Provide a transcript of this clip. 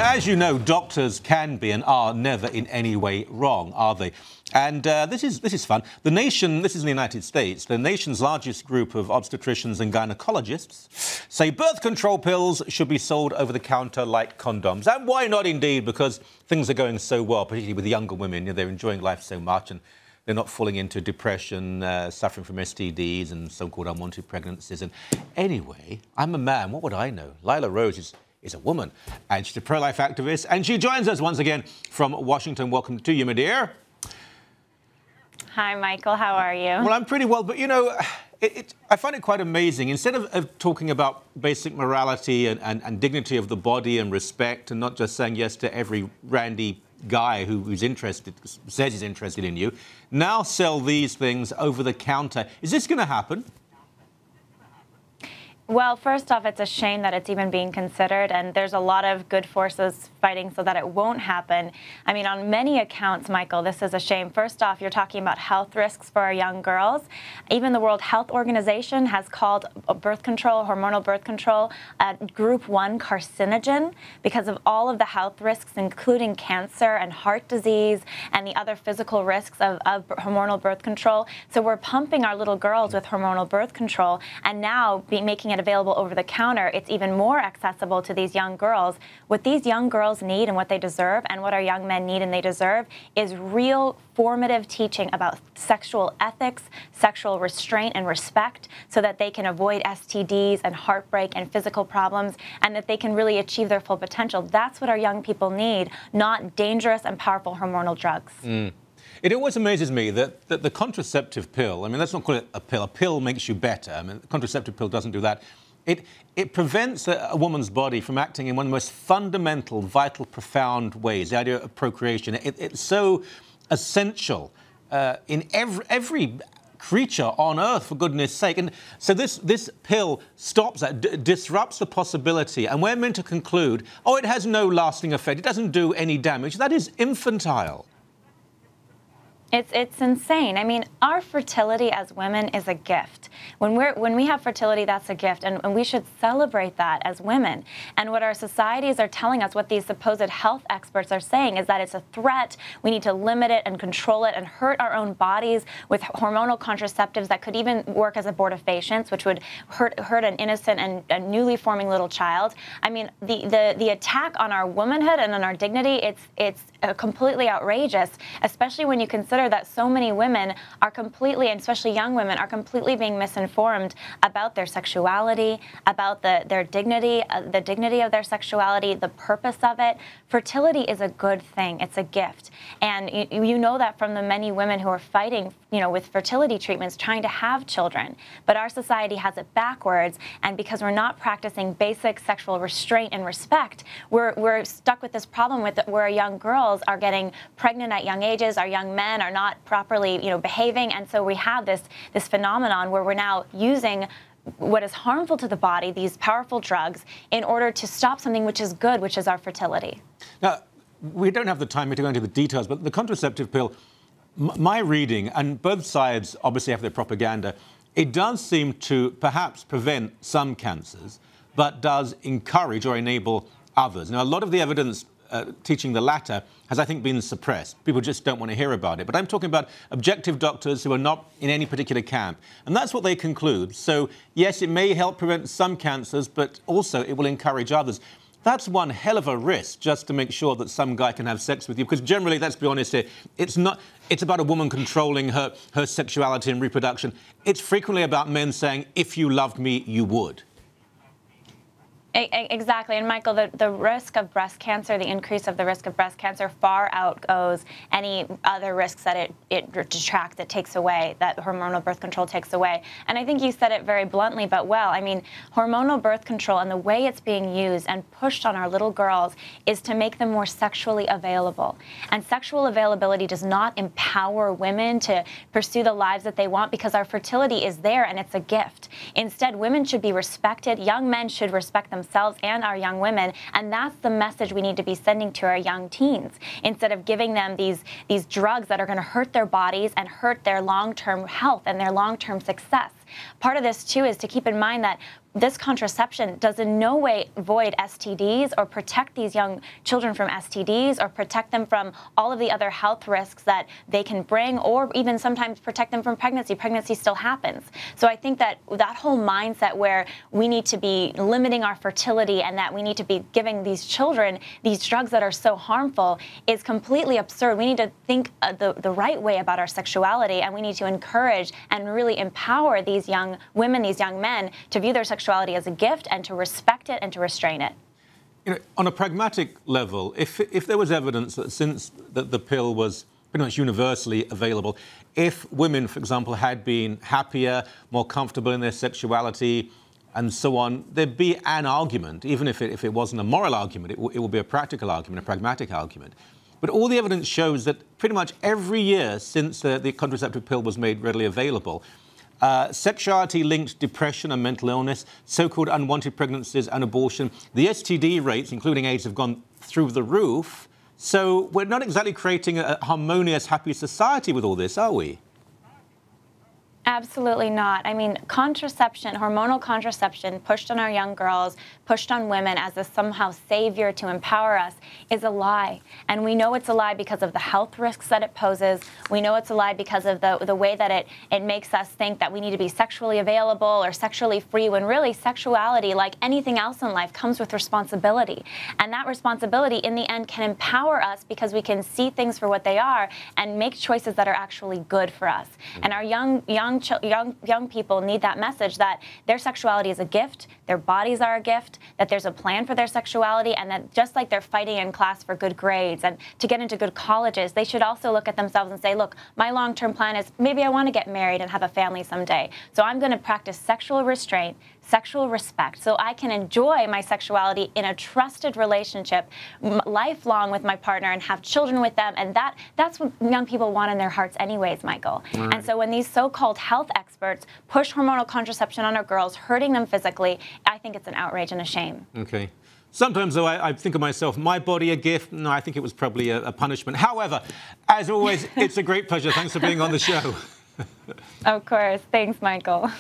As you know, doctors can be and are never in any way wrong, are they? And this is fun. The nation, this is in the United States, the nation's largest group of obstetricians and gynecologists say birth control pills should be sold over the counter like condoms. And why not indeed? Because things are going so well, particularly with younger women. You know, they're enjoying life so much and they're not falling into depression, suffering from STDs and so-called unwanted pregnancies. And anyway, I'm a man. What would I know? Lila Rose is a woman, and she's a pro-life activist, and she joins us once again from Washington. Welcome to you, my dear. Hi, Michael. How are you? Well, I'm pretty well, but, you know, I find it quite amazing. Instead of talking about basic morality and dignity of the body and respect and not just saying yes to every randy guy who's interested, says he's interested in you, now sell these things over the counter. Is this going to happen? Well, first off, it's a shame that it's even being considered, and there's a lot of good forces fighting so that it won't happen. I mean, on many accounts, Michael, this is a shame. First off, you're talking about health risks for our young girls. Even the World Health Organization has called birth control, hormonal birth control, a group 1 carcinogen because of all of the health risks, including cancer and heart disease and the other physical risks of hormonal birth control. So we're pumping our little girls with hormonal birth control, and now making it available over the counter, it's even more accessible to these young girls. What these young girls need and what they deserve, and what our young men need and they deserve, is real formative teaching about sexual ethics, sexual restraint and respect, so that they can avoid STDs and heartbreak and physical problems, and that they can really achieve their full potential. That's what our young people need, not dangerous and powerful hormonal drugs. It always amazes me that the contraceptive pill, I mean, let's not call it a pill. A pill makes you better. I mean, the contraceptive pill doesn't do that. It prevents a woman's body from acting in one of the most fundamental, vital, profound ways, the idea of procreation. It's so essential in every creature on Earth, for goodness sake. And so this pill stops that, disrupts the possibility, and we're meant to conclude, oh, it has no lasting effect, it doesn't do any damage. That is infantile. It's insane. I mean, our fertility as women is a gift. When we have fertility, that's a gift, and we should celebrate that as women. And what our societies are telling us, what these supposed health experts are saying, is that it's a threat. We need to limit it and control it and hurt our own bodies with hormonal contraceptives that could even work as abortifacients, which would hurt an innocent and a newly forming little child. I mean, the attack on our womanhood and on our dignity, it's completely outrageous, especially when you consider that so many women are completely, and especially young women, are completely being misinformed about their sexuality, about their dignity, the dignity of their sexuality, the purpose of it. Fertility is a good thing. It's a gift. And you know that from the many women who are fighting, you know, with fertility treatments, trying to have children. But our society has it backwards, and because we're not practicing basic sexual restraint and respect, we're stuck with this problem where young girls are getting pregnant at young ages, our young men are not properly, you know, behaving, and so we have this phenomenon where we're now using what is harmful to the body, these powerful drugs, in order to stop something which is good, which is our fertility. Now, we don't have the time here to go into the details, but the contraceptive pill, my reading, and both sides obviously have their propaganda, it does seem to perhaps prevent some cancers, but does encourage or enable others. Now, a lot of the evidence teaching the latter has, I think, been suppressed. People just don't want to hear about it. But I'm talking about objective doctors who are not in any particular camp. And that's what they conclude. So, yes, it may help prevent some cancers, but also it will encourage others. That's one hell of a risk, just to make sure that some guy can have sex with you. Because generally, let's be honest here, it's about a woman controlling her sexuality and reproduction. It's frequently about men saying, if you loved me, you would. Exactly. And Michael, the risk of breast cancer, the increase of the risk of breast cancer far outgoes any other risks that it detracts, it takes away, that hormonal birth control takes away. And I think you said it very bluntly, but well. I mean, hormonal birth control and the way it's being used and pushed on our little girls is to make them more sexually available. And sexual availability does not empower women to pursue the lives that they want, because our fertility is there and it's a gift. Instead, women should be respected. Young men should respect themselves and our young women, and that's the message we need to be sending to our young teens, instead of giving them these drugs that are going to hurt their bodies and hurt their long-term health and their long-term success. Part of this, too, is to keep in mind that this contraception does in no way avoid STDs or protect these young children from STDs or protect them from all of the other health risks that they can bring, or even sometimes protect them from pregnancy. Pregnancy still happens. So I think that that whole mindset where we need to be limiting our fertility and that we need to be giving these children these drugs that are so harmful is completely absurd. We need to think the right way about our sexuality, and we need to encourage and really empower these young women, these young men, to view their sexuality as a gift and to respect it and to restrain it. You know, on a pragmatic level, if there was evidence that since the pill was pretty much universally available, if women, for example, had been happier, more comfortable in their sexuality, and so on, there'd be an argument, even if it wasn't a moral argument, it would be a practical argument, a pragmatic argument. But all the evidence shows that pretty much every year since the contraceptive pill was made readily available, sexuality-linked depression and mental illness, so-called unwanted pregnancies and abortion, the STD rates, including AIDS, have gone through the roof. So we're not exactly creating a harmonious, happy society with all this, are we? Absolutely not. I mean, contraception, hormonal contraception pushed on our young girls, pushed on women as a somehow savior to empower us is a lie. And we know it's a lie because of the health risks that it poses. We know it's a lie because of the way that it makes us think that we need to be sexually available or sexually free, when really sexuality, like anything else in life, comes with responsibility. And that responsibility in the end can empower us because we can see things for what they are and make choices that are actually good for us. And our young people need that message that their sexuality is a gift, their bodies are a gift, that there's a plan for their sexuality, and that just like they're fighting in class for good grades and to get into good colleges, they should also look at themselves and say, look, my long-term plan is maybe I want to get married and have a family someday. So I'm going to practice sexual restraint, sexual respect, so I can enjoy my sexuality in a trusted relationship lifelong with my partner and have children with them. And that's what young people want in their hearts anyways, Michael. Right. And so when these so-called health experts push hormonal contraception on our girls, hurting them physically, I think it's an outrage and a shame. Okay. Sometimes, though, I think of myself, my body a gift? No, I think it was probably a punishment. However, as always, it's a great pleasure. Thanks for being on the show. Of course. Thanks, Michael.